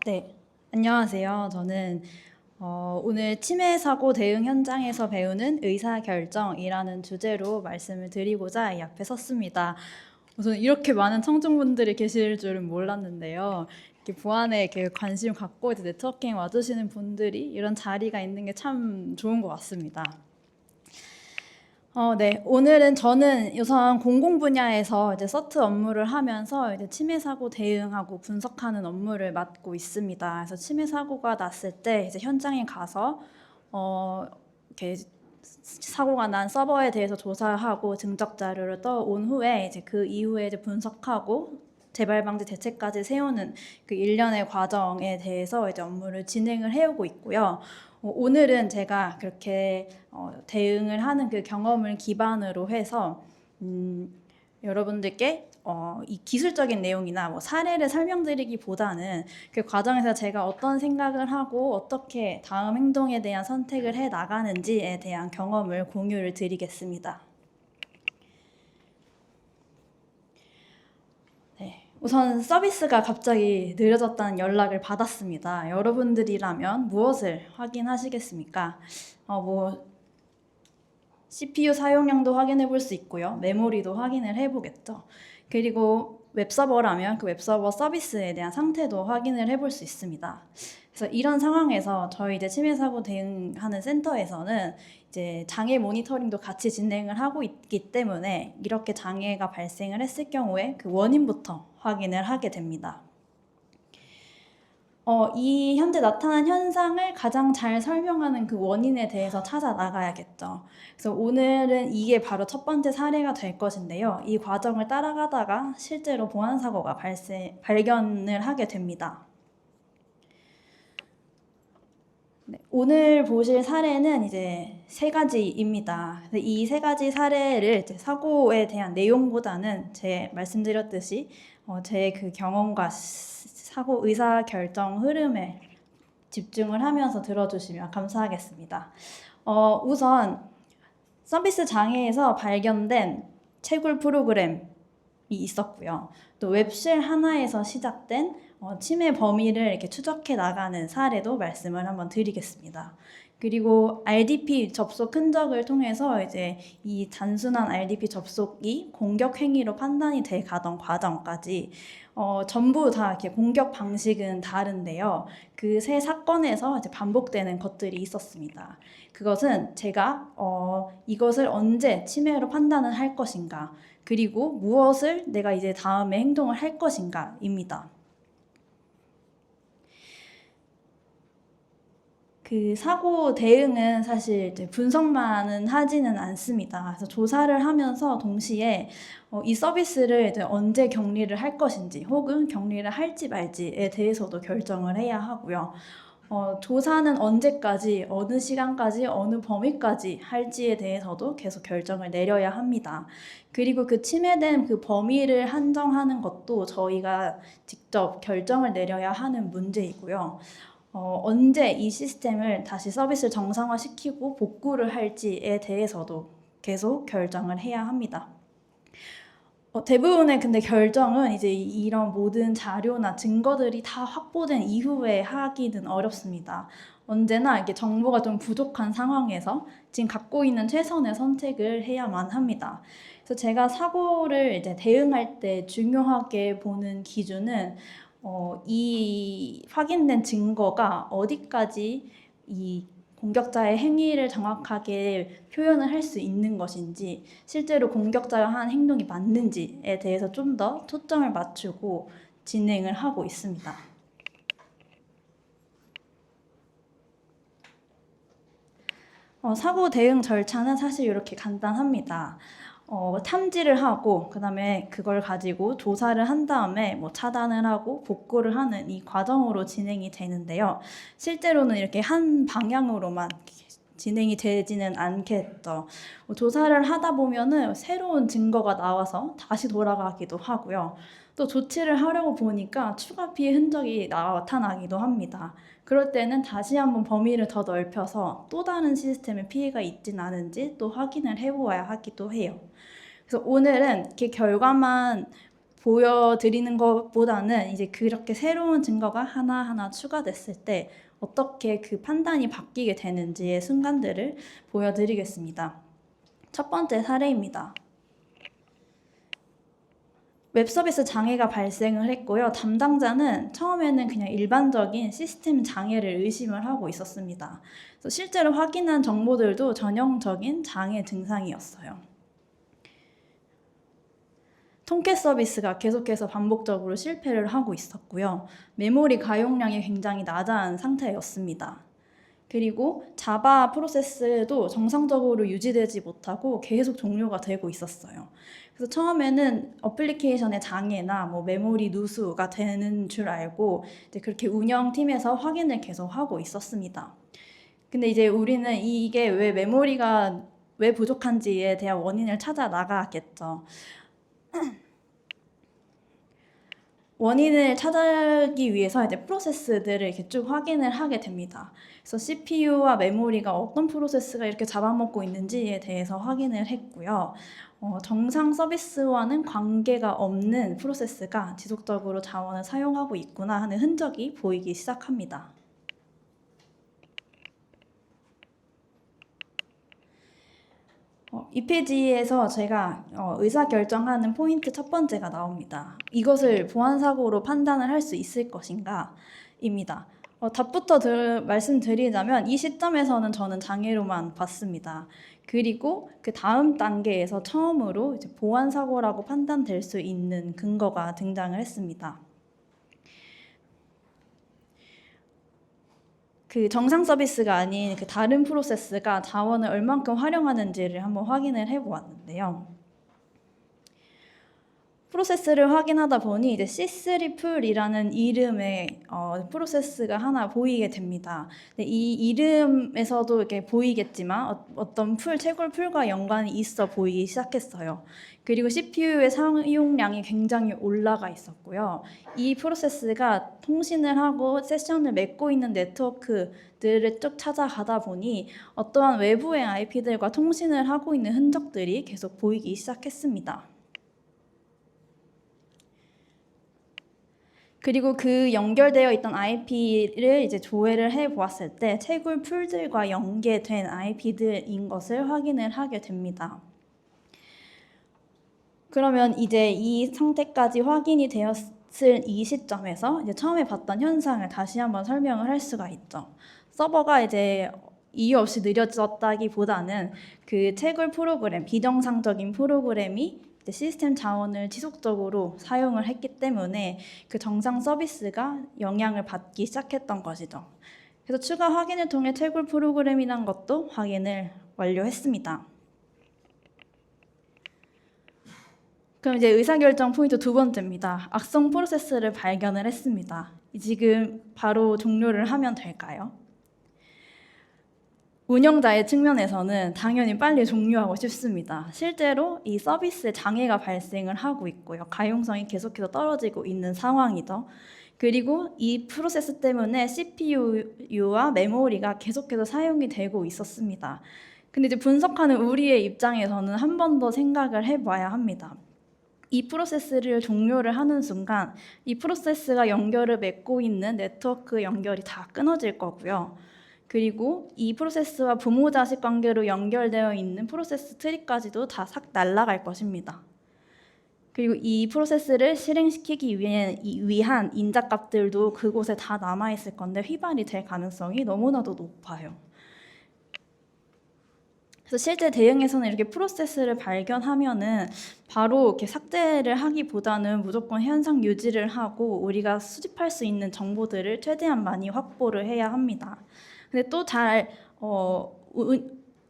네. 안녕하세요. 저는 오늘 치매 사고 대응 현장에서 배우는 의사결정이라는 주제로 말씀을 드리고자 이 앞에 섰습니다. 우선 이렇게 많은 청중분들이 계실 줄은 몰랐는데요. 이렇게 보안에 이렇게 관심 갖고 이제 네트워킹 와주시는 분들이 이런 자리가 있는 게 참 좋은 것 같습니다. 네. 오늘은 저는 우선 공공 분야에서 이제 서트 업무를 하면서 이제 치매 사고 대응하고 분석하는 업무를 맡고 있습니다. 그래서 치매 사고가 났을 때 이제 현장에 가서 이렇게 사고가 난 서버에 대해서 조사하고 증적 자료를 떠온 후에 이제 그 이후에 이제 분석하고 재발 방지 대책까지 세우는 그 일련의 과정에 대해서 이제 업무를 진행을 해오고 있고요. 오늘은 제가 그렇게 대응을 하는 그 경험을 기반으로 해서 여러분들께 이 기술적인 내용이나 뭐 사례를 설명드리기보다는 그 과정에서 제가 어떤 생각을 하고 어떻게 다음 행동에 대한 선택을 해 나가는지에 대한 경험을 공유를 드리겠습니다. 우선 서비스가 갑자기 느려졌다는 연락을 받았습니다. 여러분들이라면 무엇을 확인하시겠습니까? CPU 사용량도 확인해 볼 수 있고요. 메모리도 확인을 해 보겠죠. 그리고 웹서버라면 그 웹서버 서비스에 대한 상태도 확인을 해 볼 수 있습니다. 그래서 이런 상황에서 저희 이제 치매 사고 대응하는 센터에서는 이제 장애 모니터링도 같이 진행을 하고 있기 때문에 이렇게 장애가 발생을 했을 경우에 그 원인부터 확인을 하게 됩니다. 이 현재 나타난 현상을 가장 잘 설명하는 그 원인에 대해서 찾아 나가야겠죠. 그래서 오늘은 이게 바로 첫 번째 사례가 될 것인데요. 이 과정을 따라가다가 실제로 보안 사고가 발견을 하게 됩니다. 네, 오늘 보실 사례는 이제 3가지입니다. 이 3가지 사례를 이제 사고에 대한 내용보다는 제 말씀드렸듯이 제 그 경험과 사고 의사 결정 흐름에 집중을 하면서 들어주시면 감사하겠습니다. 우선 서비스 장애에서 발견된 채굴 프로그램이 있었고요. 또 웹쉘 하나에서 시작된 치매 범위를 이렇게 추적해 나가는 사례도 말씀을 한번 드리겠습니다. 그리고 RDP 접속 흔적을 통해서 이제 이 단순한 RDP 접속이 공격 행위로 판단이 돼 가던 과정까지 전부 다 이렇게 공격 방식은 다른데요. 그 세 사건에서 이제 반복되는 것들이 있었습니다. 그것은 제가 이것을 언제 치매로 판단을 할 것인가, 그리고 무엇을 내가 이제 다음에 행동을 할 것인가입니다. 그 사고 대응은 사실 이제 분석만은 하지는 않습니다. 그래서 조사를 하면서 동시에 이 서비스를 이제 언제 격리를 할 것인지 혹은 격리를 할지 말지에 대해서도 결정을 해야 하고요. 조사는 언제까지, 어느 시간까지, 어느 범위까지 할지에 대해서도 계속 결정을 내려야 합니다. 그리고 그 침해된 그 범위를 한정하는 것도 저희가 직접 결정을 내려야 하는 문제이고요. 언제 이 시스템을 다시 서비스를 정상화시키고 복구를 할지에 대해서도 계속 결정을 해야 합니다. 대부분의 근데 결정은 이제 이런 모든 자료나 증거들이 다 확보된 이후에 하기는 어렵습니다. 언제나 이게 정보가 좀 부족한 상황에서 지금 갖고 있는 최선의 선택을 해야만 합니다. 그래서 제가 사고를 이제 대응할 때 중요하게 보는 기준은 이 확인된 증거가 어디까지 이 공격자의 행위를 정확하게 표현을 할 수 있는 것인지, 실제로 공격자가 한 행동이 맞는지에 대해서 좀 더 초점을 맞추고 진행을 하고 있습니다. 사고 대응 절차는 사실 이렇게 간단합니다. 탐지를 하고 그 다음에 그걸 가지고 조사를 한 다음에 뭐 차단을 하고 복구를 하는 이 과정으로 진행이 되는데요. 실제로는 이렇게 한 방향으로만 진행이 되지는 않겠죠. 조사를 하다 보면은 새로운 증거가 나와서 다시 돌아가기도 하고요. 또 조치를 하려고 보니까 추가 피해 흔적이 나타나기도 합니다. 그럴 때는 다시 한번 범위를 더 넓혀서 또 다른 시스템에 피해가 있진 않은지 또 확인을 해보아야 하기도 해요. 그래서 오늘은 이렇게 결과만 보여드리는 것보다는 이제 그렇게 새로운 증거가 하나하나 추가됐을 때 어떻게 그 판단이 바뀌게 되는지의 순간들을 보여드리겠습니다. 첫 번째 사례입니다. 웹서비스 장애가 발생을 했고요. 담당자는 처음에는 그냥 일반적인 시스템 장애를 의심을 하고 있었습니다. 그래서 실제로 확인한 정보들도 전형적인 장애 증상이었어요. 통계 서비스가 계속해서 반복적으로 실패를 하고 있었고요. 메모리 가용량이 굉장히 낮은 상태였습니다. 그리고 자바 프로세스도 정상적으로 유지되지 못하고 계속 종료가 되고 있었어요. 그래서 처음에는 어플리케이션의 장애나 뭐 메모리 누수가 되는 줄 알고 이제 그렇게 운영팀에서 확인을 계속 하고 있었습니다. 근데 이제 우리는 이게 왜 메모리가 왜 부족한지에 대한 원인을 찾아 나가겠죠. 원인을 찾기 위해서 이제 프로세스들을 이렇게 쭉 확인을 하게 됩니다. 그래서 CPU와 메모리가 어떤 프로세스가 이렇게 잡아먹고 있는지에 대해서 확인을 했고요. 정상 서비스와는 관계가 없는 프로세스가 지속적으로 자원을 사용하고 있구나 하는 흔적이 보이기 시작합니다. 이 페이지에서 제가 의사결정하는 포인트 첫 번째가 나옵니다. 이것을 보안사고로 판단을 할 수 있을 것인가? 입니다. 답부터 말씀드리자면 이 시점에서는 저는 장애로만 봤습니다. 그리고 그 다음 단계에서 처음으로 이제 보안사고라고 판단될 수 있는 근거가 등장을 했습니다. 그 정상 서비스가 아닌 그 다른 프로세스가 자원을 얼만큼 활용하는지를 한번 확인을 해보았는데요. 프로세스를 확인하다 보니 이제 C3 풀이라는 이름의 프로세스가 하나 보이게 됩니다. 이 이름에서도 이렇게 보이겠지만 어떤 채굴 풀과 연관이 있어 보이기 시작했어요. 그리고 CPU의 사용량이 굉장히 올라가 있었고요. 이 프로세스가 통신을 하고 세션을 맺고 있는 네트워크들을 쭉 찾아가다 보니 어떠한 외부의 IP들과 통신을 하고 있는 흔적들이 계속 보이기 시작했습니다. 그리고 그 연결되어 있던 IP를 이제 조회를 해 보았을 때 채굴 풀들과 연계된 IP들인 것을 확인을 하게 됩니다. 그러면 이제 이 상태까지 확인이 되었을 이 시점에서 이제 처음에 봤던 현상을 다시 한번 설명을 할 수가 있죠. 서버가 이제 이유 없이 느려졌다기보다는 그 채굴 프로그램, 비정상적인 프로그램이 시스템 자원을 지속적으로 사용을 했기 때문에 그 정상 서비스가 영향을 받기 시작했던 것이죠. 그래서 추가 확인을 통해 채굴 프로그램이란 것도 확인을 완료했습니다. 그럼 이제 의사결정 포인트 두 번째입니다. 악성 프로세스를 발견을 했습니다. 지금 바로 종료를 하면 될까요? 운영자의 측면에서는 당연히 빨리 종료하고 싶습니다. 실제로 이 서비스에 장애가 발생을 하고 있고요. 가용성이 계속해서 떨어지고 있는 상황이죠. 그리고 이 프로세스 때문에 CPU와 메모리가 계속해서 사용이 되고 있었습니다. 근데 이제 분석하는 우리의 입장에서는 한 번 더 생각을 해봐야 합니다. 이 프로세스를 종료를 하는 순간 이 프로세스가 연결을 맺고 있는 네트워크 연결이 다 끊어질 거고요. 그리고 이 프로세스와 부모 자식 관계로 연결되어 있는 프로세스 트리까지도 다 싹 날아갈 것입니다. 그리고 이 프로세스를 실행시키기 위한 인자값들도 그곳에 다 남아있을 건데 휘발이 될 가능성이 너무나도 높아요. 그래서 실제 대응에서는 이렇게 프로세스를 발견하면은 바로 이렇게 삭제를 하기보다는 무조건 현상 유지를 하고 우리가 수집할 수 있는 정보들을 최대한 많이 확보를 해야 합니다. 근데 또 잘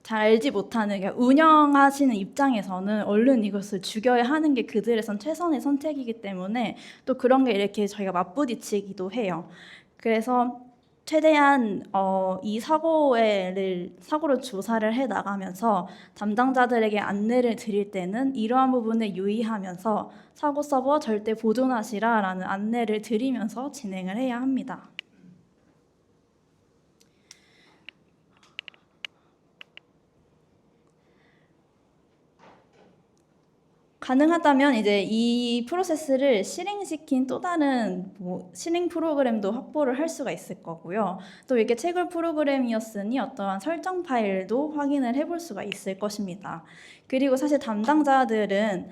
알지 못하는 운영하시는 입장에서는 얼른 이것을 죽여야 하는 게 그들에선 최선의 선택이기 때문에 또 그런 게 이렇게 저희가 맞부딪히기도 해요. 그래서 최대한 이 사고를 조사를 해 나가면서 담당자들에게 안내를 드릴 때는 이러한 부분에 유의하면서 사고 서버 절대 보존하시라라는 안내를 드리면서 진행을 해야 합니다. 가능하다면 이제 이 프로세스를 실행시킨 또 다른 실행 프로그램도 확보를 할 수가 있을 거고요. 또 이렇게 채굴 프로그램이었으니 어떠한 설정 파일도 확인을 해볼 수가 있을 것입니다. 그리고 사실 담당자들은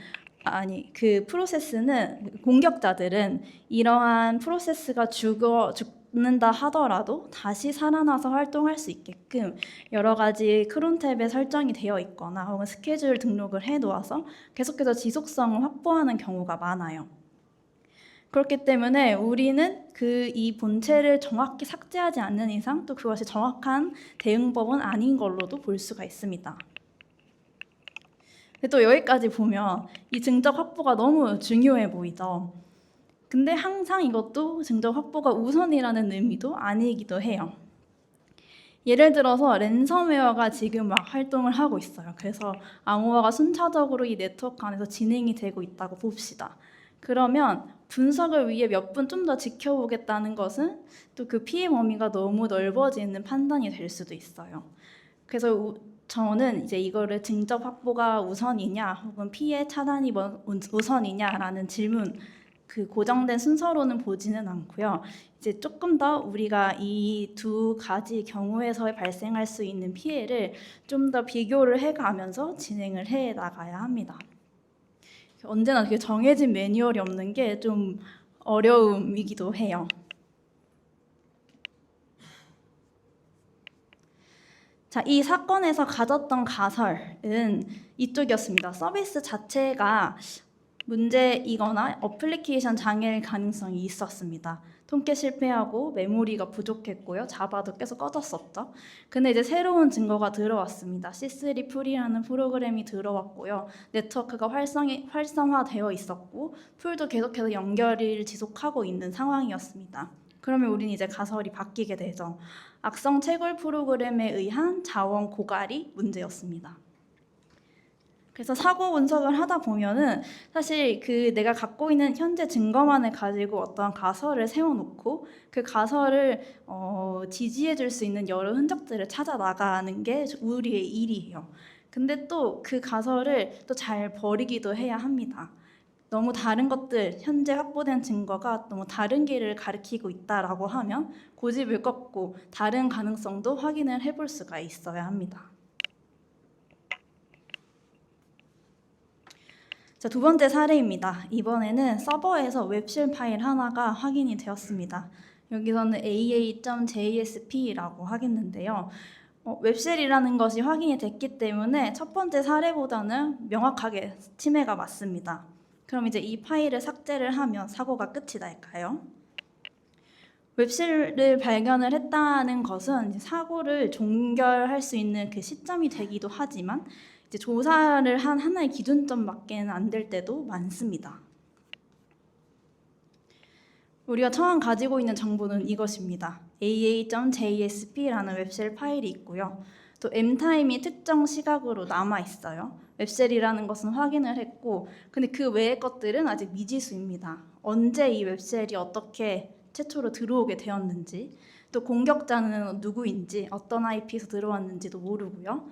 그 프로세스는 공격자들은 이러한 프로세스가 죽는다 하더라도 다시 살아나서 활동할 수 있게끔 여러 가지 크론 탭에 설정이 되어 있거나 혹은 스케줄 등록을 해놓아서 계속해서 지속성을 확보하는 경우가 많아요. 그렇기 때문에 우리는 이 본체를 정확히 삭제하지 않는 이상 또 그것이 정확한 대응법은 아닌 걸로도 볼 수가 있습니다. 근데 또 여기까지 보면 이 증적 확보가 너무 중요해 보이죠. 근데 항상 이것도 증적 확보가 우선이라는 의미도 아니기도 해요. 예를 들어서 랜섬웨어가 지금 막 활동을 하고 있어요. 그래서 암호화가 순차적으로 이 네트워크 안에서 진행이 되고 있다고 봅시다. 그러면 분석을 위해 몇 분 좀 더 지켜보겠다는 것은 또 그 피해 범위가 너무 넓어지는 판단이 될 수도 있어요. 그래서 저는 이제 이거를 증적 확보가 우선이냐 혹은 피해 차단이 우선이냐라는 질문 그 고정된 순서로는 보지는 않고요. 이제 조금 더 우리가 이 두 가지 경우에서 발생할 수 있는 피해를 좀 더 비교를 해가면서 진행을 해 나가야 합니다. 언제나 그게 정해진 매뉴얼이 없는 게 좀 어려움이기도 해요. 자, 이 사건에서 가졌던 가설은 이쪽이었습니다. 서비스 자체가 문제이거나 어플리케이션 장애일 가능성이 있었습니다. 통계 실패하고 메모리가 부족했고요. 자바도 계속 꺼졌었죠. 근데 이제 새로운 증거가 들어왔습니다. C3 풀이라는 프로그램이 들어왔고요. 네트워크가 활성화되어 있었고 풀도 계속해서 연결을 지속하고 있는 상황이었습니다. 그러면 우리는 이제 가설이 바뀌게 되죠. 악성 채굴 프로그램에 의한 자원 고갈이 문제였습니다. 그래서 사고 분석을 하다 보면은 사실 내가 갖고 있는 현재 증거만을 가지고 어떠한 가설을 세워놓고 그 가설을 지지해 줄 수 있는 여러 흔적들을 찾아 나가는 게 우리의 일이에요. 근데 또 그 가설을 또 잘 버리기도 해야 합니다. 너무 다른 것들, 현재 확보된 증거가 너무 다른 길을 가리키고 있다라고 하면 고집을 꺾고 다른 가능성도 확인을 해볼 수가 있어야 합니다. 자, 두 번째 사례입니다. 이번에는 서버에서 웹쉘 파일 하나가 확인이 되었습니다. 여기서는 aa.jsp라고 하겠는데요. 웹쉘이라는 것이 확인이 됐기 때문에 첫 번째 사례보다는 명확하게 침해가 맞습니다. 그럼 이제 이 파일을 삭제를 하면 사고가 끝이 날까요? 웹쉘을 발견을 했다는 것은 사고를 종결할 수 있는 그 시점이 되기도 하지만 이제 조사를 한 하나의 기준점밖에는 안 될 때도 많습니다. 우리가 처음 가지고 있는 정보는 이것입니다. aa.jsp라는 웹쉘 파일이 있고요. 또 m타임이 특정 시각으로 남아 있어요. 웹쉘이라는 것은 확인을 했고, 근데 그 외의 것들은 아직 미지수입니다. 언제 이 웹쉘이 어떻게 최초로 들어오게 되었는지, 또 공격자는 누구인지, 어떤 IP에서 들어왔는지도 모르고요.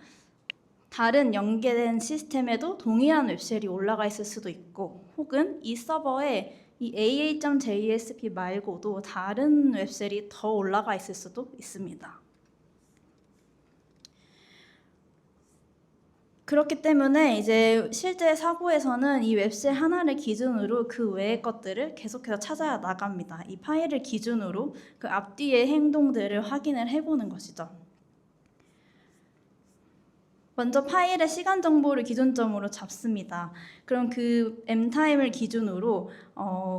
다른 연계된 시스템에도 동일한 웹쉘이 올라가 있을 수도 있고, 혹은 이 서버에 이 aa.jsp 말고도 다른 웹쉘이 더 올라가 있을 수도 있습니다. 그렇기 때문에 이제 실제 사고에서는 이 웹쉘 하나를 기준으로 그 외의 것들을 계속해서 찾아 나갑니다. 이 파일을 기준으로 그 앞뒤의 행동들을 확인을 해보는 것이죠. 먼저 파일의 시간 정보를 기준점으로 잡습니다. 그럼 그 m타임을 기준으로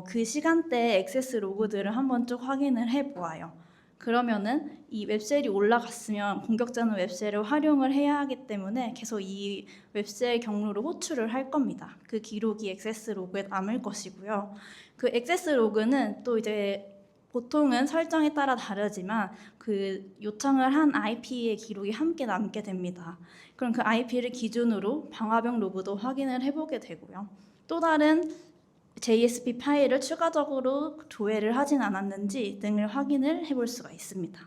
그 시간대의 액세스 로그들을 한번 쭉 확인을 해보아요. 그러면은 이 웹쉘이 올라갔으면 공격자는 웹쉘을 활용을 해야 하기 때문에 계속 이 웹쉘 경로를 호출을 할 겁니다. 그 기록이 액세스 로그에 남을 것이고요. 그 액세스 로그는 또 이제 보통은 설정에 따라 다르지만 그 요청을 한 IP의 기록이 함께 남게 됩니다. 그럼 그 IP를 기준으로 방화벽 로그도 확인을 해보게 되고요. 또 다른 JSP 파일을 추가적으로 조회를 하진 않았는지 등을 확인을 해볼 수가 있습니다.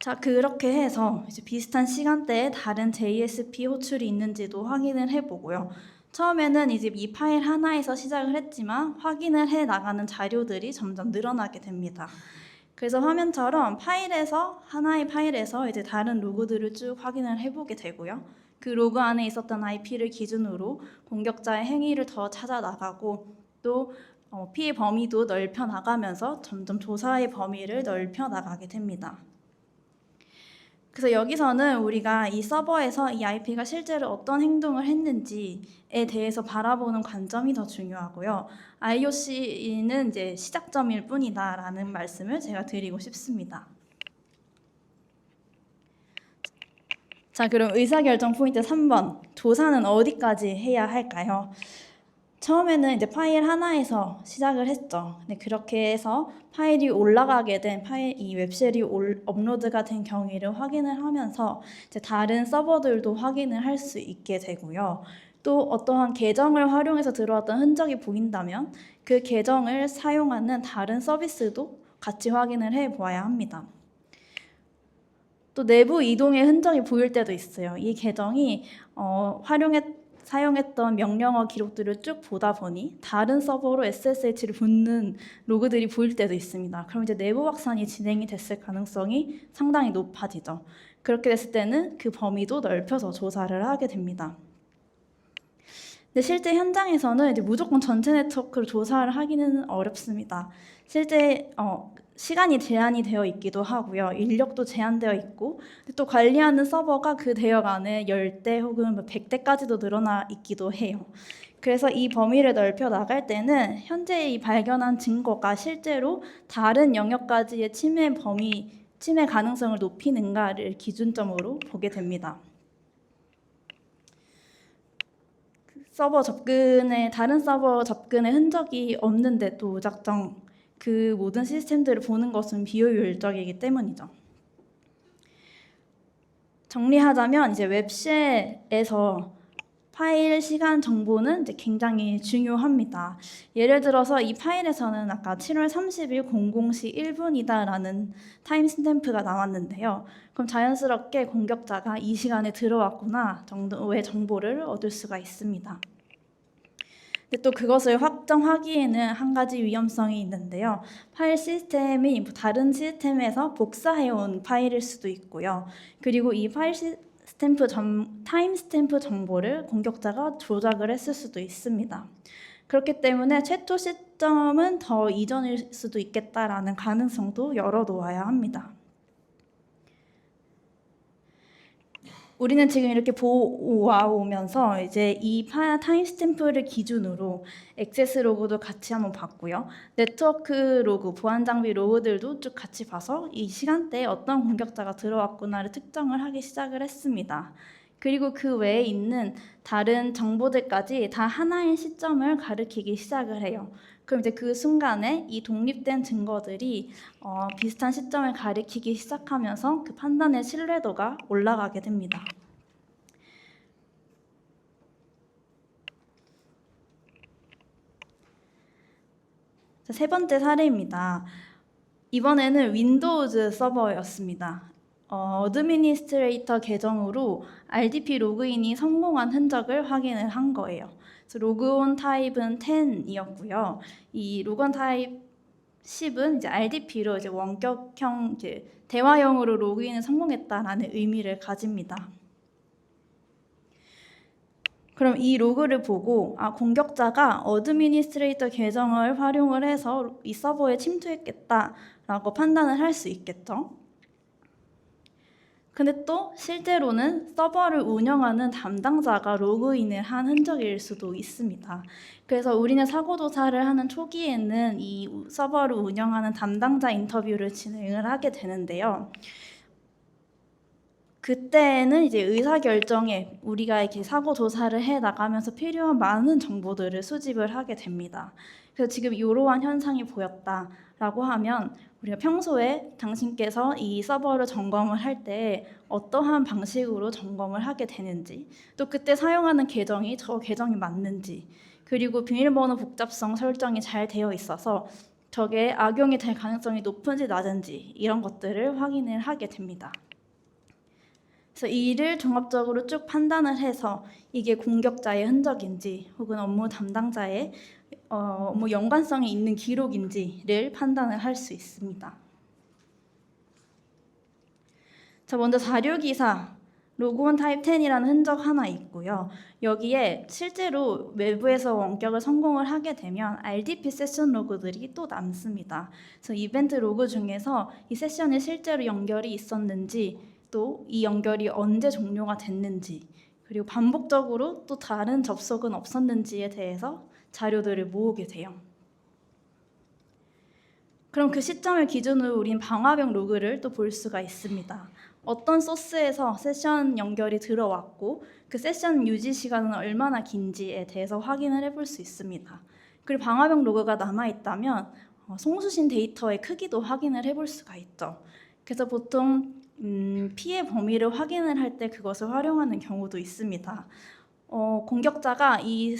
자, 그렇게 해서 이제 비슷한 시간대에 다른 JSP 호출이 있는지도 확인을 해보고요. 처음에는 이제 이 파일 하나에서 시작을 했지만 확인을 해 나가는 자료들이 점점 늘어나게 됩니다. 그래서 화면처럼 하나의 파일에서 이제 다른 로그들을 쭉 확인을 해보게 되고요. 그 로그 안에 있었던 IP를 기준으로 공격자의 행위를 더 찾아 나가고 또 피해 범위도 넓혀 나가면서 점점 조사의 범위를 넓혀 나가게 됩니다. 그래서 여기서는 우리가 이 서버에서 이 IP가 실제로 어떤 행동을 했는지에 대해서 바라보는 관점이 더 중요하고요. IOC는 이제 시작점일 뿐이다라는 말씀을 제가 드리고 싶습니다. 자, 그럼 의사결정 포인트 3번. 조사는 어디까지 해야 할까요? 처음에는 이제 파일 하나에서 시작을 했죠. 근데 그렇게 해서 파일이 올라가게 된 이 웹쉘이 업로드가 된 경위를 확인을 하면서 이제 다른 서버들도 확인을 할 수 있게 되고요. 또 어떠한 계정을 활용해서 들어왔던 흔적이 보인다면 그 계정을 사용하는 다른 서비스도 같이 확인을 해 보아야 합니다. 또 내부 이동의 흔적이 보일 때도 있어요. 이 계정이 사용했던 명령어 기록들을 쭉 보다 보니 다른 서버로 SSH를 붙는 로그들이 보일 때도 있습니다. 그럼 이제 내부 확산이 진행이 됐을 가능성이 상당히 높아지죠. 그렇게 됐을 때는 그 범위도 넓혀서 조사를 하게 됩니다. 근데 실제 현장에서는 이제 무조건 전체 네트워크를 조사를 하기는 어렵습니다. 실제 시간이 제한이 되어 있기도 하고요. 인력도 제한되어 있고 또 관리하는 서버가 그 대역 안에 10대 혹은 100대까지도 늘어나 있기도 해요. 그래서 이 범위를 넓혀 나갈 때는 현재 이 발견한 증거가 실제로 다른 영역까지의 침해 가능성을 높이는가를 기준점으로 보게 됩니다. 다른 서버 접근의 흔적이 없는데도 무작정 그 모든 시스템들을 보는 것은 비효율적이기 때문이죠. 정리하자면 이제 웹쉘에서 파일 시간 정보는 이제 굉장히 중요합니다. 예를 들어서 이 파일에서는 아까 7월 30일 00시 1분이다라는 타임 스탬프가 나왔는데요. 그럼 자연스럽게 공격자가 이 시간에 들어왔구나 정도의 정보를 얻을 수가 있습니다. 근데 또 그것을 확정하기에는 한 가지 위험성이 있는데요. 파일 시스템이 다른 시스템에서 복사해온 파일일 수도 있고요. 그리고 이 타임 스탬프 정보를 공격자가 조작을 했을 수도 있습니다. 그렇기 때문에 최초 시점은 더 이전일 수도 있겠다라는 가능성도 열어놓아야 합니다. 우리는 지금 이렇게 보아오면서 이제 이 타임 스탬프를 기준으로 액세스 로그도 같이 한번 봤고요. 네트워크 로그, 보안 장비 로그들도 쭉 같이 봐서 이 시간대에 어떤 공격자가 들어왔구나를 특정을 하기 시작을 했습니다. 그리고 그 외에 있는 다른 정보들까지 다 하나의 시점을 가리키기 시작을 해요. 그럼 이제 그 순간에 이 독립된 증거들이 비슷한 시점을 가리키기 시작하면서 그 판단의 신뢰도가 올라가게 됩니다. 자, 세 번째 사례입니다. 이번에는 윈도우즈 서버였습니다. 어드미니스트레이터 계정으로 RDP 로그인이 성공한 흔적을 확인을 한 거예요. 그래서 로그온 타입은 10이었고요. 이 로그온 타입 10은 이제 RDP로 이제 원격형 대화형으로 로그인을 성공했다라는 의미를 가집니다. 그럼 이 로그를 보고 공격자가 어드미니스트레이터 계정을 활용을 해서 이 서버에 침투했겠다라고 판단을 할 수 있겠죠. 근데 또 실제로는 서버를 운영하는 담당자가 로그인을 한 흔적일 수도 있습니다. 그래서 우리는 사고 조사를 하는 초기에는 이 서버를 운영하는 담당자 인터뷰를 진행을 하게 되는데요. 그때는 이제 의사결정에 우리가 이렇게 사고 조사를 해 나가면서 필요한 많은 정보들을 수집을 하게 됩니다. 그래서 지금 이러한 현상이 보였다라고 하면 우리가 평소에 당신께서 이 서버를 점검을 할 때 어떠한 방식으로 점검을 하게 되는지, 또 그때 사용하는 계정이 저 계정이 맞는지, 그리고 비밀번호 복잡성 설정이 잘 되어 있어서 저게 악용이 될 가능성이 높은지 낮은지 이런 것들을 확인을 하게 됩니다. 그래서 이를 종합적으로 쭉 판단을 해서 이게 공격자의 흔적인지 혹은 업무 담당자의 업무 연관성이 있는 기록인지를 판단을 할 수 있습니다. 자, 먼저 자료기사 로그온 타입 10이라는 흔적 하나 있고요. 여기에 실제로 외부에서 원격을 성공을 하게 되면 RDP 세션 로그들이 또 남습니다. 그래서 이벤트 로그 중에서 이 세션이 실제로 연결이 있었는지, 또 이 연결이 언제 종료가 됐는지, 그리고 반복적으로 또 다른 접속은 없었는지에 대해서 자료들을 모으게 돼요. 그럼 그 시점을 기준으로 우린 방화벽 로그를 또 볼 수가 있습니다. 어떤 소스에서 세션 연결이 들어왔고 그 세션 유지 시간은 얼마나 긴지에 대해서 확인을 해볼 수 있습니다. 그리고 방화벽 로그가 남아있다면 송수신 데이터의 크기도 확인을 해볼 수가 있죠. 그래서 보통 피해 범위를 확인을 할 때 그것을 활용하는 경우도 있습니다. 공격자가 이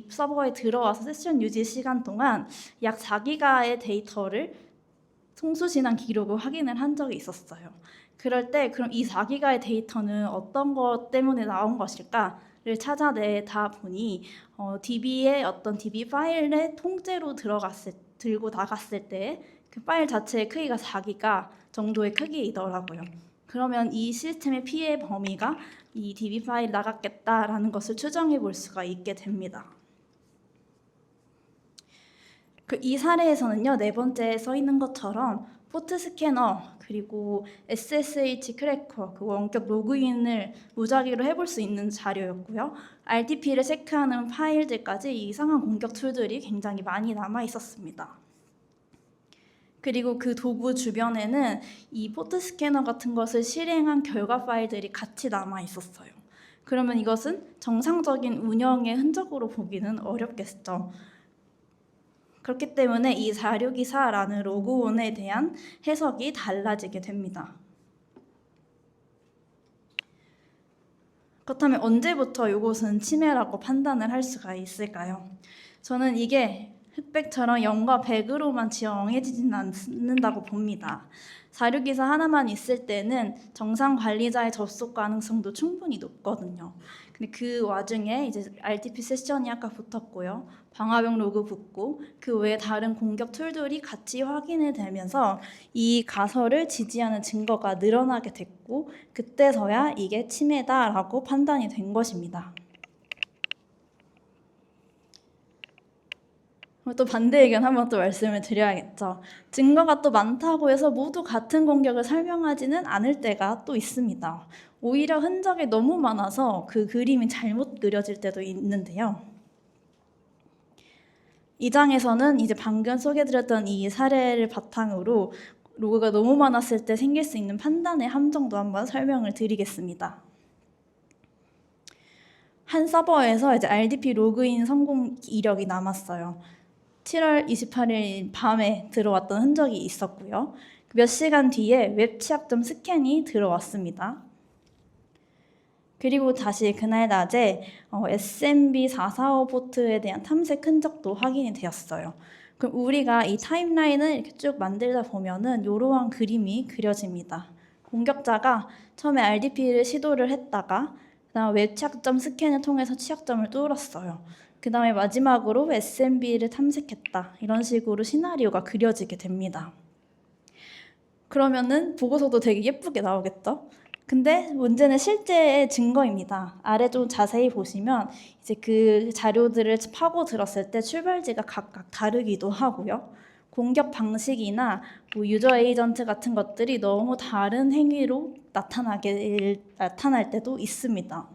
서버에 들어와서 세션 유지 시간 동안 약 4기가의 데이터를 송수신한 기록을 확인을 한 적이 있었어요. 그럴 때 그럼 이 4기가의 데이터는 어떤 것 때문에 나온 것일까를 찾아내다 보니 DB의 어떤 DB 파일의 통째로 들고 나갔을 때 그 파일 자체의 크기가 4기가 정도의 크기이더라고요. 그러면 이 시스템의 피해 범위가 이 DB 파일이 나갔겠다라는 것을 추정해 볼 수가 있게 됩니다. 이 사례에서는요, 네 번째에 써 있는 것처럼 포트 스캐너 그리고 SSH 크래커 그 원격 로그인을 무작위로 해볼 수 있는 자료였고요. RDP를 체크하는 파일들까지 이상한 공격 툴들이 굉장히 많이 남아 있었습니다. 그리고 그 도구 주변에는 이 포트 스캐너 같은 것을 실행한 결과 파일들이 같이 남아 있었어요. 그러면 이것은 정상적인 운영의 흔적으로 보기는 어렵겠죠. 그렇기 때문에 이 자료기사라는 로그온에 대한 해석이 달라지게 됩니다. 그렇다면 언제부터 이것은 침해라고 판단을 할 수가 있을까요? 저는 이게 흑백처럼 0과 100으로만 정해지진 않는다고 봅니다. 자료기사 하나만 있을 때는 정상 관리자의 접속 가능성도 충분히 높거든요. 근데 그 와중에 이제 RDP 세션이 아까 붙었고요. 방화벽 로그 붙고 그 외에 다른 공격 툴들이 같이 확인이 되면서 이 가설을 지지하는 증거가 늘어나게 됐고 그때서야 이게 침해다라고 판단이 된 것입니다. 또 반대 의견 한번 또 말씀을 드려야겠죠. 증거가 또 많다고 해서 모두 같은 공격을 설명하지는 않을 때가 또 있습니다. 오히려 흔적이 너무 많아서 그 그림이 잘못 그려질 때도 있는데요. 이 장에서는 이제 방금 소개드렸던 이 사례를 바탕으로 로그가 너무 많았을 때 생길 수 있는 판단의 함정도 한번 설명을 드리겠습니다. 한 서버에서 이제 RDP 로그인 성공 이력이 남았어요. 7월 28일 밤에 들어왔던 흔적이 있었고요. 몇 시간 뒤에 웹 취약점 스캔이 들어왔습니다. 그리고 다시 그날 낮에 SMB 445 포트에 대한 탐색 흔적도 확인이 되었어요. 그럼 우리가 이 타임라인을 이렇게 쭉 만들다 보면은 이러한 그림이 그려집니다. 공격자가 처음에 RDP를 시도를 했다가 그다음 웹 취약점 스캔을 통해서 취약점을 뚫었어요. 그 다음에 마지막으로 SMB를 탐색했다. 이런 식으로 시나리오가 그려지게 됩니다. 그러면은 보고서도 되게 예쁘게 나오겠죠? 근데 문제는 실제의 증거입니다. 아래 좀 자세히 보시면 이제 그 자료들을 파고 들었을 때 출발지가 각각 다르기도 하고요. 공격 방식이나 뭐 유저 에이전트 같은 것들이 너무 다른 행위로 나타날 때도 있습니다.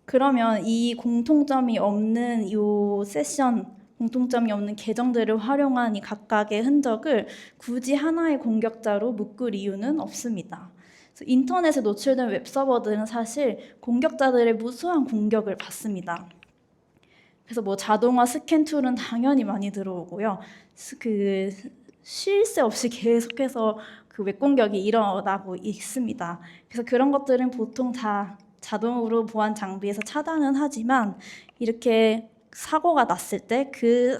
그러면 이 공통점이 없는 이 세션, 공통점이 없는 계정들을 활용한 이 각각의 흔적을 굳이 하나의 공격자로 묶을 이유는 없습니다. 인터넷에 노출된 웹서버들은 사실 공격자들의 무수한 공격을 받습니다. 그래서 뭐 자동화 스캔 툴은 당연히 많이 들어오고요. 쉴 새 없이 계속해서 그 웹 공격이 일어나고 있습니다. 그래서 그런 것들은 보통 다 자동으로 보안 장비에서 차단은 하지만 이렇게 사고가 났을 때 그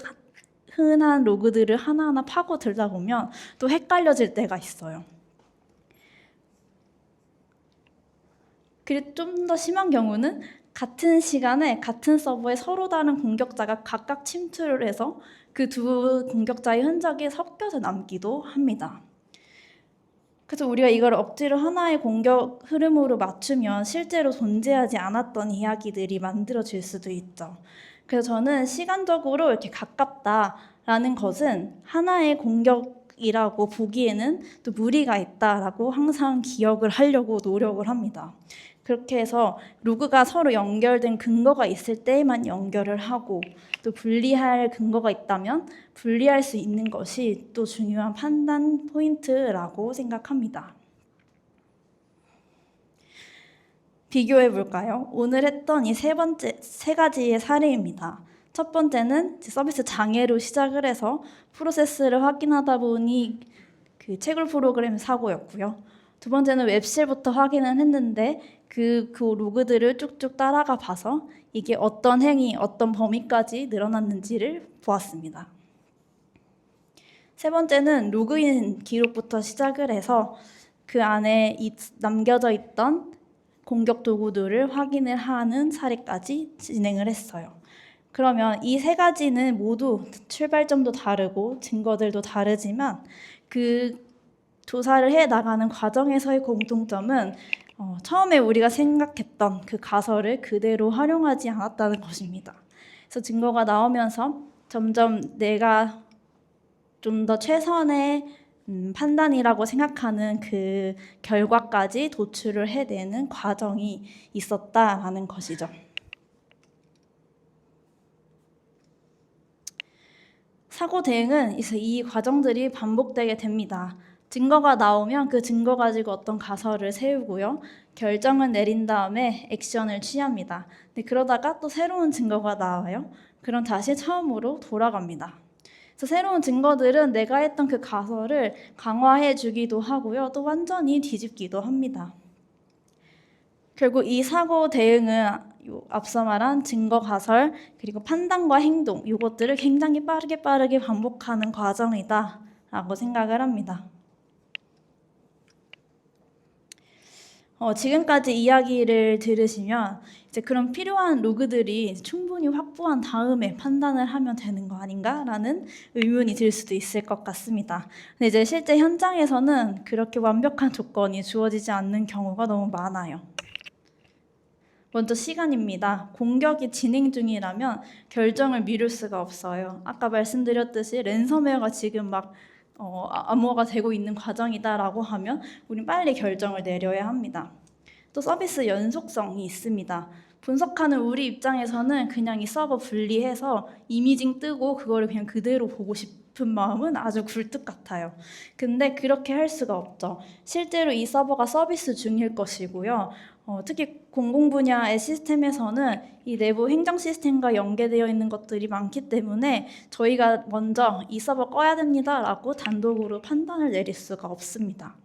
흔한 로그들을 하나하나 파고들다 보면 또 헷갈려질 때가 있어요. 그리고 좀 더 심한 경우는 같은 시간에 같은 서버에 서로 다른 공격자가 각각 침투를 해서 그 두 공격자의 흔적이 섞여서 남기도 합니다. 그래서 우리가 이걸 억지로 하나의 공격 흐름으로 맞추면 실제로 존재하지 않았던 이야기들이 만들어질 수도 있죠. 그래서 저는 시간적으로 이렇게 가깝다라는 것은 하나의 공격이라고 보기에는 또 무리가 있다라고 항상 기억을 하려고 노력을 합니다. 그렇게 해서 로그가 서로 연결된 근거가 있을 때에만 연결을 하고, 또 분리할 근거가 있다면 분리할 수 있는 것이 또 중요한 판단 포인트라고 생각합니다. 비교해 볼까요? 오늘 했던 이 세 가지의 사례입니다. 첫 번째는 서비스 장애로 시작을 해서 프로세스를 확인하다 보니 그 채굴 프로그램 사고였고요. 두 번째는 웹실부터 확인을 했는데 그 로그들을 쭉쭉 따라가 봐서 이게 어떤 행위, 어떤 범위까지 늘어났는지를 보았습니다. 세 번째는 로그인 기록부터 시작을 해서 그 안에 남겨져 있던 공격 도구들을 확인을 하는 사례까지 진행을 했어요. 그러면 이 세 가지는 모두 출발점도 다르고 증거들도 다르지만 그 조사를 해 나가는 과정에서의 공통점은 처음에 우리가 생각했던 그 가설을 그대로 활용하지 않았다는 것입니다. 그래서 증거가 나오면서 점점 내가 좀 더 최선의 판단이라고 생각하는 그 결과까지 도출을 해내는 과정이 있었다라는 것이죠. 사고 대응은 이 과정들이 반복되게 됩니다. 증거가 나오면 그 증거 가지고 어떤 가설을 세우고요. 결정을 내린 다음에 액션을 취합니다. 근데 그러다가 또 새로운 증거가 나와요. 그럼 다시 처음으로 돌아갑니다. 그래서 새로운 증거들은 내가 했던 그 가설을 강화해 주기도 하고요. 또 완전히 뒤집기도 합니다. 결국 이 사고 대응은 앞서 말한 증거 가설 그리고 판단과 행동 이것들을 굉장히 빠르게 반복하는 과정이다라고 생각을 합니다. 지금까지 이야기를 들으시면 이제 그런 필요한 로그들이 충분히 확보한 다음에 판단을 하면 되는 거 아닌가라는 의문이 들 수도 있을 것 같습니다. 근데 이제 실제 현장에서는 그렇게 완벽한 조건이 주어지지 않는 경우가 너무 많아요. 먼저 시간입니다. 공격이 진행 중이라면 결정을 미룰 수가 없어요. 아까 말씀드렸듯이 랜섬웨어가 지금 막 암호화가 되고 있는 과정이다라고 하면 우린 빨리 결정을 내려야 합니다. 또 서비스 연속성이 있습니다. 분석하는 우리 입장에서는 그냥 이 서버 분리해서 이미징 뜨고 그거를 그냥 그대로 보고 싶은 마음은 아주 굴뚝 같아요. 근데 그렇게 할 수가 없죠. 실제로 이 서버가 서비스 중일 것이고요. 특히 공공 분야의 시스템에서는 이 내부 행정 시스템과 연계되어 있는 것들이 많기 때문에 저희가 먼저 이 서버 꺼야 됩니다라고 단독으로 판단을 내릴 수가 없습니다.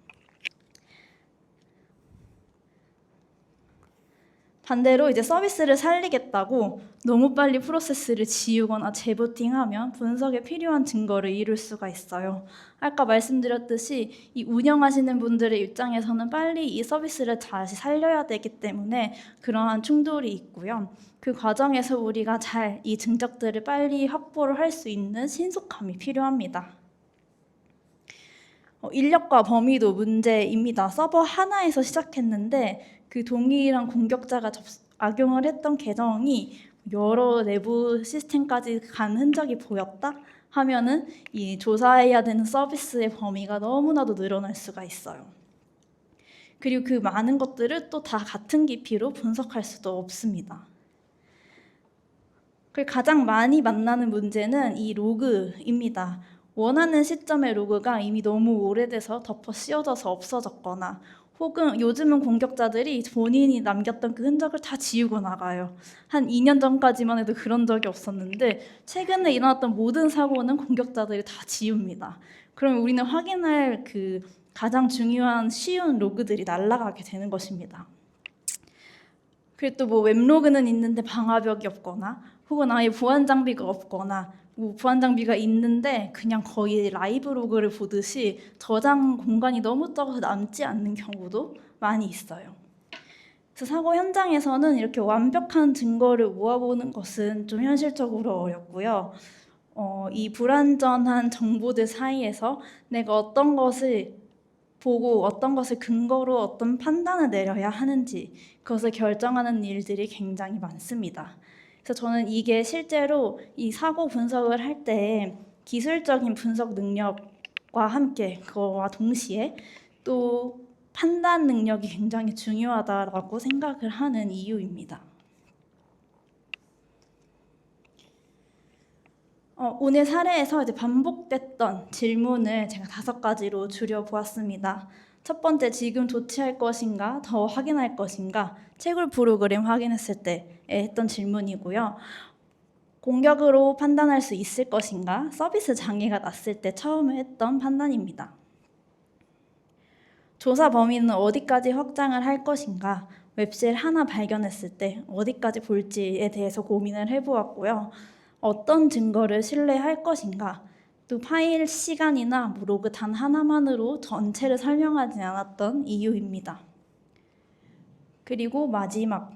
반대로 이제 서비스를 살리겠다고 너무 빨리 프로세스를 지우거나 재부팅하면 분석에 필요한 증거를 잃을 수가 있어요. 아까 말씀드렸듯이 이 운영하시는 분들의 입장에서는 빨리 이 서비스를 다시 살려야 되기 때문에 그러한 충돌이 있고요. 그 과정에서 우리가 잘 이 증적들을 빨리 확보를 할 수 있는 신속함이 필요합니다. 인력과 범위도 문제입니다. 서버 하나에서 시작했는데 그 동일한 공격자가 악용을 했던 계정이 여러 내부 시스템까지 간 흔적이 보였다 하면은 이 조사해야 되는 서비스의 범위가 너무나도 늘어날 수가 있어요. 그리고 그 많은 것들을 또 다 같은 깊이로 분석할 수도 없습니다. 그리고 가장 많이 만나는 문제는 이 로그입니다. 원하는 시점의 로그가 이미 너무 오래돼서 덮어 씌워져서 없어졌거나 혹은 요즘은 공격자들이 본인이 남겼던 그 흔적을 다 지우고 나가요. 한 2년 전까지만 해도 그런 적이 없었는데 최근에 일어났던 모든 사고는 공격자들이 다 지웁니다. 그럼 우리는 확인할 그 가장 중요한 쉬운 로그들이 날아가게 되는 것입니다. 그리고 또 웹로그는 있는데 방화벽이 없거나 혹은 아예 보안 장비가 없거나 뭐 보안 장비가 있는데 그냥 거의 라이브 로그를 보듯이 저장 공간이 너무 적어서 남지 않는 경우도 많이 있어요. 그래서 사고 현장에서는 이렇게 완벽한 증거를 모아보는 것은 좀 현실적으로 어렵고요. 이 불완전한 정보들 사이에서 내가 어떤 것을 보고 어떤 것을 근거로 어떤 판단을 내려야 하는지 그것을 결정하는 일들이 굉장히 많습니다. 그래서 저는 이게 실제로 이 사고 분석을 할 때 기술적인 분석 능력과 함께 그거와 동시에 또 판단 능력이 굉장히 중요하다라고 생각을 하는 이유입니다. 오늘 사례에서 이제 반복됐던 질문을 제가 5가지로 줄여보았습니다. 첫 번째, 지금 조치할 것인가, 더 확인할 것인가, 채굴 프로그램 확인했을 때 했던 질문이고요. 공격으로 판단할 수 있을 것인가, 서비스 장애가 났을 때 처음에 했던 판단입니다. 조사 범위는 어디까지 확장을 할 것인가, 웹실 하나 발견했을 때 어디까지 볼지에 대해서 고민을 해보았고요. 어떤 증거를 신뢰할 것인가, 또 파일 시간이나 뭐 로그 단 하나만으로 전체를 설명하지 않았던 이유입니다. 그리고 마지막,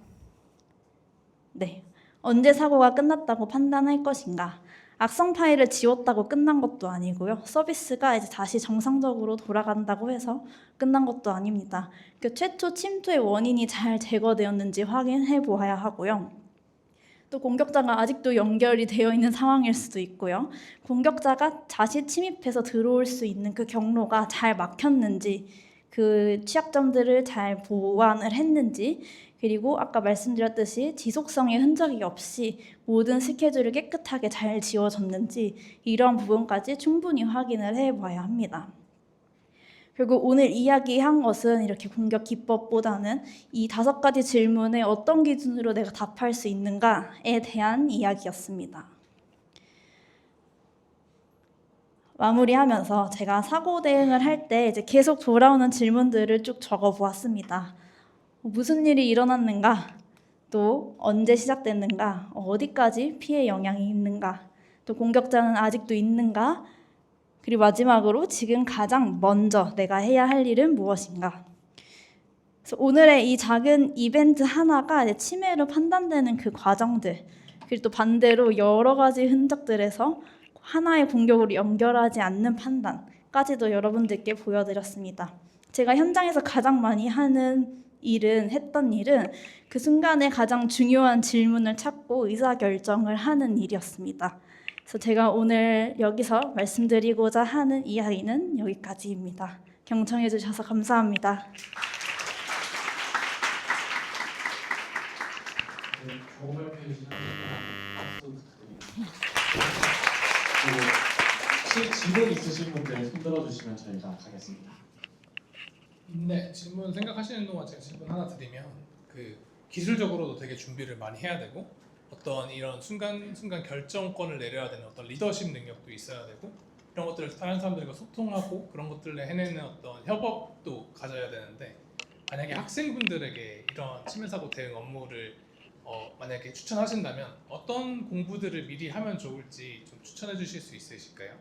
언제 사고가 끝났다고 판단할 것인가. 악성 파일을 지웠다고 끝난 것도 아니고요. 서비스가 이제 다시 정상적으로 돌아간다고 해서 끝난 것도 아닙니다. 그 최초 침투의 원인이 잘 제거되었는지 확인해 보아야 하고요. 또 공격자가 아직도 연결이 되어 있는 상황일 수도 있고요. 공격자가 다시 침입해서 들어올 수 있는 그 경로가 잘 막혔는지, 그 취약점들을 잘 보완을 했는지, 그리고 아까 말씀드렸듯이 지속성의 흔적이 없이 모든 스케줄을 깨끗하게 잘 지워졌는지 이런 부분까지 충분히 확인을 해봐야 합니다. 결국 오늘 이야기한 것은 이렇게 공격 기법보다는 이 5가지 질문에 어떤 기준으로 내가 답할 수 있는가에 대한 이야기였습니다. 마무리하면서 제가 사고 대응을 할 때 이제 계속 돌아오는 질문들을 쭉 적어 보았습니다. 무슨 일이 일어났는가? 또 언제 시작됐는가? 어디까지 피해 영향이 있는가? 또 공격자는 아직도 있는가? 그리고 마지막으로 지금 가장 먼저 내가 해야 할 일은 무엇인가? 그래서 오늘의 이 작은 이벤트 하나가 침해로 판단되는 그 과정들, 그리고 또 반대로 여러 가지 흔적들에서 하나의 공격으로 연결하지 않는 판단까지도 여러분들께 보여드렸습니다. 제가 현장에서 가장 많이 했던 일은 그 순간에 가장 중요한 질문을 찾고 의사결정을 하는 일이었습니다. 그래서 제가 오늘 여기서 말씀드리고자 하는 이야기는 여기까지입니다. 경청해 주셔서 감사합니다. 좋은 발표해 주신 박수 부탁드립니다. 혹시 질문 있으신 분들 손 들어주시면 저희가 가겠습니다. 네, 질문 생각하시는 동안 제가 질문 하나 드리면 기술적으로도 되게 준비를 많이 해야 되고 어떤 이런 순간 결정권을 내려야 되는 어떤 리더십 능력도 있어야 되고 이런 것들을 다른 사람들과 소통하고 그런 것들을 해내는 어떤 협업도 가져야 되는데 만약에 학생분들에게 이런 침해 사고 대응 업무를 만약에 추천하신다면 어떤 공부들을 미리 하면 좋을지 좀 추천해 주실 수 있으실까요?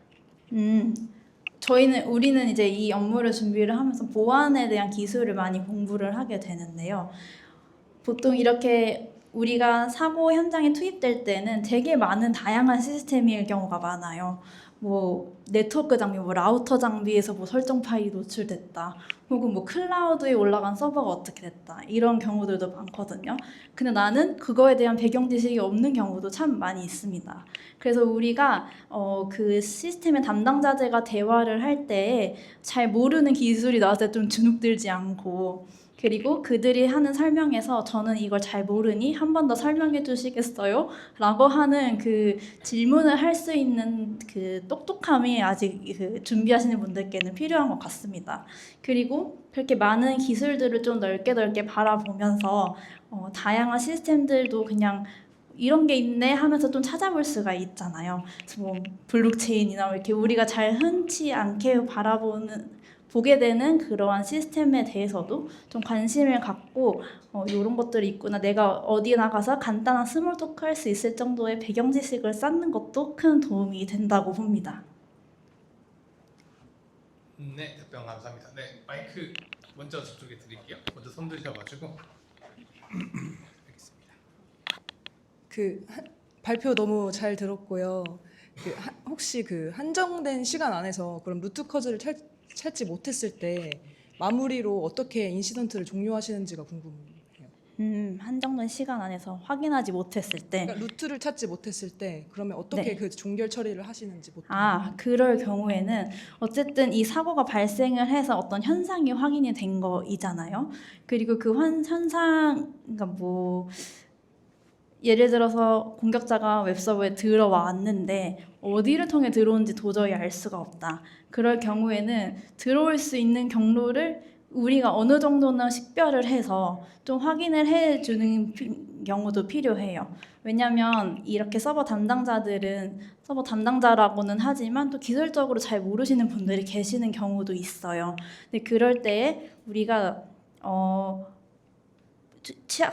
우리는 이제 이 업무를 준비를 하면서 보안에 대한 기술을 많이 공부를 하게 되는데요. 보통 이렇게 우리가 사고 현장에 투입될 때는 되게 많은 다양한 시스템일 경우가 많아요. 뭐 네트워크 장비, 뭐 라우터 장비에서 뭐 설정 파일이 노출됐다, 혹은 뭐 클라우드에 올라간 서버가 어떻게 됐다, 이런 경우들도 많거든요. 근데 나는 그거에 대한 배경 지식이 없는 경우도 참 많이 있습니다. 그래서 우리가 그 시스템의 담당자들과 대화를 할 때 잘 모르는 기술이 나왔을 때 좀 주눅들지 않고, 그리고 그들이 하는 설명에서 저는 이걸 잘 모르니 한 번 더 설명해 주시겠어요? 라고 하는 그 질문을 할 수 있는 그 똑똑함이 아직 그 준비하시는 분들께는 필요한 것 같습니다. 그리고 그렇게 많은 기술들을 좀 넓게 바라보면서 다양한 시스템들도 그냥 이런 게 있네 하면서 좀 찾아볼 수가 있잖아요. 그래서 뭐 블록체인이나 이렇게 우리가 잘 흔치 않게 보게 되는 그러한 시스템에 대해서도 좀 관심을 갖고 이런 것들이 있구나. 내가 어디 나가서 간단한 스몰 토크 할 수 있을 정도의 배경 지식을 쌓는 것도 큰 도움이 된다고 봅니다. 네, 답변 감사합니다. 네, 마이크 먼저 저쪽에 드릴게요. 먼저 손 드셔가지고. 알겠습니다. 발표 너무 잘 들었고요. 혹시 한정된 시간 안에서 그럼 루트 커즈를 찾지 못했을 때 마무리로 어떻게 인시던트를 종료하시는지가 궁금해요. 한정된 시간 안에서 확인하지 못했을 때 그러니까 루트를 찾지 못했을 때 그러면 어떻게 네. 그 종결 처리를 하시는지 보통. 그럴 경우에는 어쨌든 이 사고가 발생을 해서 어떤 현상이 확인이 된 거이잖아요. 그리고 그 현상, 그러니까 뭐 예를 들어서 공격자가 웹서버에 들어왔는데 어디를 통해 들어온지 도저히 알 수가 없다. 그럴 경우에는 들어올 수 있는 경로를 우리가 어느 정도는 식별을 해서 좀 확인을 해주는 경우도 필요해요. 왜냐하면 이렇게 서버 담당자들은 서버 담당자라고는 하지만 또 기술적으로 잘 모르시는 분들이 계시는 경우도 있어요. 근데 그럴 때에 우리가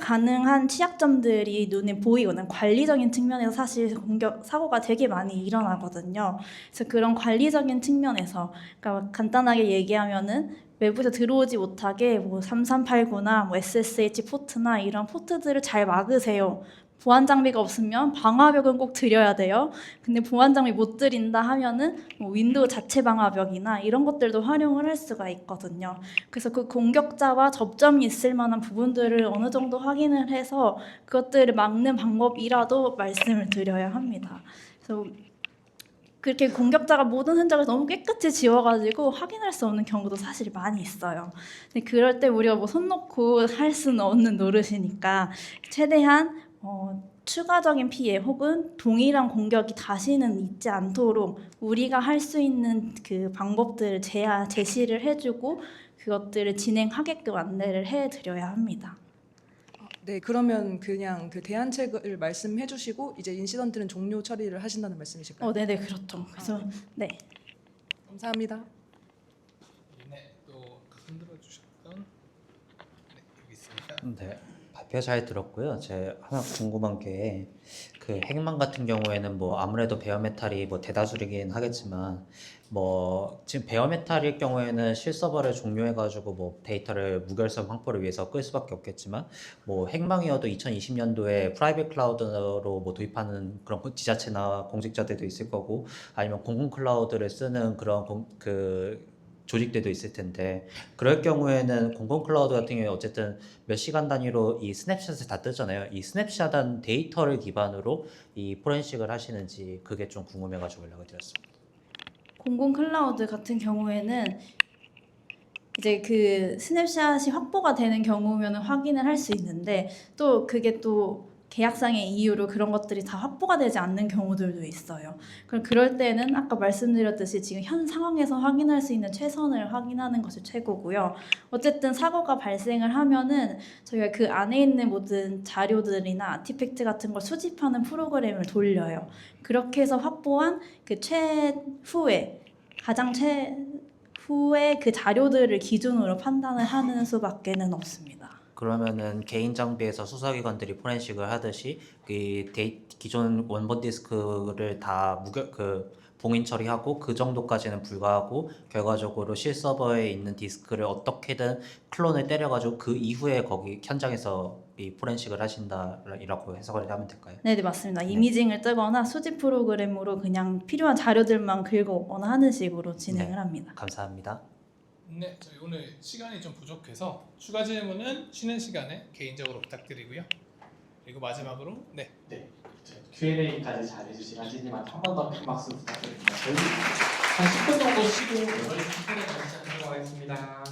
가능한 취약점들이 눈에 보이거나 관리적인 측면에서 사실 사고가 되게 많이 일어나거든요. 그래서 그런 관리적인 측면에서 그러니까 간단하게 얘기하면은 외부에서 들어오지 못하게 뭐 3389나 뭐 SSH 포트나 이런 포트들을 잘 막으세요. 보안 장비가 없으면 방화벽은 꼭 드려야 돼요. 근데 보안 장비 못 드린다 하면은 뭐 윈도우 자체 방화벽이나 이런 것들도 활용을 할 수가 있거든요. 그래서 그 공격자와 접점이 있을 만한 부분들을 어느 정도 확인을 해서 그것들을 막는 방법이라도 말씀을 드려야 합니다. 그래서 그렇게 공격자가 모든 흔적을 너무 깨끗이 지워가지고 확인할 수 없는 경우도 사실 많이 있어요. 근데 그럴 때 우리가 뭐 손 놓고 할 수는 없는 노릇이니까 최대한 추가적인 피해 혹은 동일한 공격이 다시는 있지 않도록 우리가 할 수 있는 그 방법들을 제시를 해주고 그것들을 진행하게끔 안내를 해드려야 합니다. 네, 그러면 그냥 대안책을 말씀해 주시고 이제 인시던트는 종료 처리를 하신다는 말씀이실까요? 네네, 그렇죠. 그래서 네. 감사합니다. 네, 또 손 들어주셨던 네, 여기 있습니다. 네, 발표 잘 들었고요. 제 하나 궁금한 게 그 핵망 같은 경우에는 뭐 아무래도 베어메탈이 뭐 대다수이긴 하겠지만 뭐 지금 베어메탈일 경우에는 실서버를 종료해가지고 뭐 데이터를 무결성 확보를 위해서 끌 수밖에 없겠지만 뭐 핵망이어도 2020년도에 프라이빗 클라우드로 뭐 도입하는 그런 지자체나 공직자들도 있을 거고 아니면 공공 클라우드를 쓰는 그런 조직들도 있을 텐데 그럴 경우에는 공공 클라우드 같은 경우에 어쨌든 몇 시간 단위로 이 스냅샷을 다 뜨잖아요. 이 스냅샷한 데이터를 기반으로 이 포렌식을 하시는지 그게 좀 궁금해가지고 연락을 드렸습니다. 공공 클라우드 같은 경우에는 이제 그 스냅샷이 확보가 되는 경우면 확인을 할 수 있는데 또 그게 또 계약상의 이유로 그런 것들이 다 확보가 되지 않는 경우들도 있어요. 그럼 그럴 때는 아까 말씀드렸듯이 지금 현 상황에서 확인할 수 있는 최선을 확인하는 것이 최고고요. 어쨌든 사고가 발생을 하면은 저희가 그 안에 있는 모든 자료들이나 아티팩트 같은 걸 수집하는 프로그램을 돌려요. 그렇게 해서 확보한 그 가장 최후의 그 자료들을 기준으로 판단을 하는 수밖에는 없습니다. 그러면은 개인 장비에서 수사기관들이 포렌식을 하듯이 기존 원본 디스크를 다 봉인 처리하고 그 정도까지는 불과하고 결과적으로 실서버에 있는 디스크를 어떻게든 클론을 때려가지고 그 이후에 거기 현장에서 이 포렌식을 하신다라고 해석을 하면 될까요? 네, 맞습니다. 네. 이미징을 뜨거나 수집 프로그램으로 그냥 필요한 자료들만 긁어오거나 하는 식으로 진행을 네. 합니다. 감사합니다. 네, 저희 오늘 시간이 좀 부족해서 추가 질문은 쉬는 시간에 개인적으로 부탁드리고요. 그리고 마지막으로 네, Q&A까지 잘 해주신 하진님한테 한 번 더 큰 박수 부탁드립니다. 저희 한 10분 정도 쉬고 8시 10분에 다시 하도록 하겠습니다.